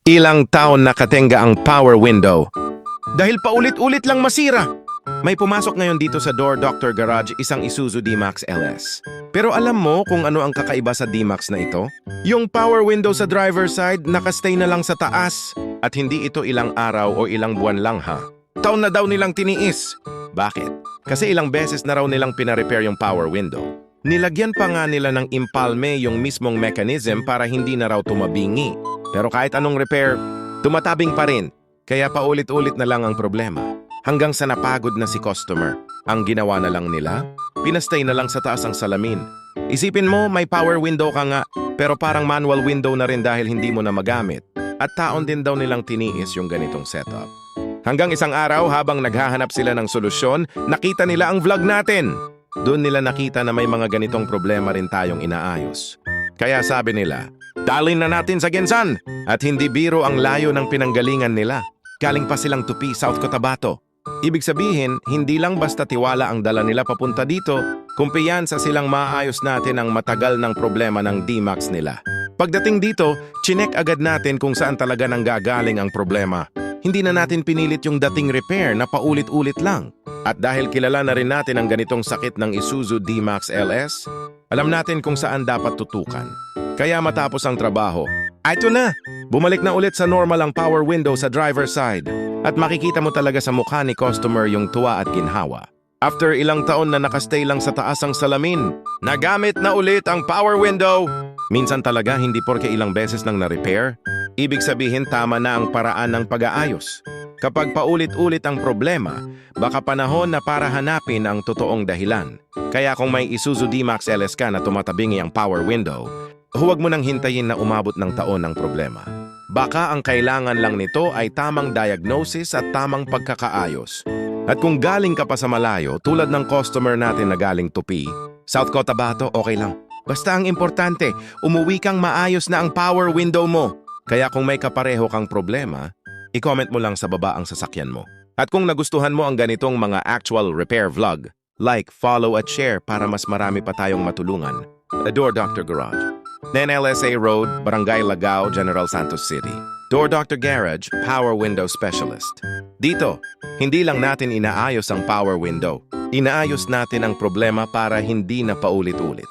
Ilang taon nakatenga ang power window. Dahil paulit-ulit lang masira. May pumasok ngayon dito sa Door Doctor Garage isang Isuzu D-Max LS. Pero alam mo kung ano ang kakaiba sa D-Max na ito? Yung power window sa driver side nakastay na lang sa taas. At hindi ito ilang araw o ilang buwan lang ha. Taon na daw nilang tiniis. Bakit? Kasi ilang beses na raw nilang pinarepair yung power window. Nilagyan pa nga nila ng impalme yung mismong mechanism para hindi na raw tumabingi. Pero kahit anong repair, tumatabing pa rin. Kaya paulit-ulit na lang ang problema. Hanggang sa napagod na si customer. Ang ginawa na lang nila, pinastay na lang sa taas ang salamin. Isipin mo, may power window ka nga, pero parang manual window na rin dahil hindi mo na magamit. At taon din daw nilang tiniis yung ganitong setup. Hanggang isang araw, habang naghahanap sila ng solusyon, nakita nila ang vlog natin. Doon nila nakita na may mga ganitong problema rin tayong inaayos. Kaya sabi nila, dalhin na natin sa Gensan! At hindi biro ang layo ng pinanggalingan nila. Galing pa silang Tupi, South Cotabato. Ibig sabihin, hindi lang basta tiwala ang dala nila papunta dito, kumpiyansa silang maayos natin ang matagal ng problema ng D-Max nila. Pagdating dito, chinek agad natin kung saan talaga nanggagaling ang problema. Hindi na natin pinilit yung dating repair na paulit-ulit lang. At dahil kilala na rin natin ang ganitong sakit ng Isuzu D-Max LS, alam natin kung saan dapat tutukan. Kaya matapos ang trabaho, ito na! Bumalik na ulit sa normal ang power window sa driver side. At makikita mo talaga sa mukha ni customer yung tuwa at ginhawa. After ilang taon na nakastay lang sa taas ang salamin, nagamit na ulit ang power window. Minsan talaga hindi porke ilang beses nang na-repair, ibig sabihin tama na ang paraan ng pag-aayos. Kapag paulit-ulit ang problema, baka panahon na para hanapin ang totoong dahilan. Kaya kung may Isuzu D-Max LS ka na tumatabingi ang power window, huwag mo nang hintayin na umabot ng taon ang problema. Baka ang kailangan lang nito ay tamang diagnosis at tamang pagkakaayos. At kung galing ka pa sa malayo, tulad ng customer natin na galing Tupi, South Cotabato, okay lang. Basta ang importante, umuwi kang maayos na ang power window mo. Kaya kung may kapareho kang problema, i-comment mo lang sa baba ang sasakyan mo. At kung nagustuhan mo ang ganitong mga actual repair vlog, like, follow at share para mas marami pa tayong matulungan. Door Doctor Garage. NLSA Road, Barangay Lagao, General Santos City. Door Doctor Garage, Power Window Specialist. Dito, hindi lang natin inaayos ang power window. Inaayos natin ang problema para hindi na paulit-ulit.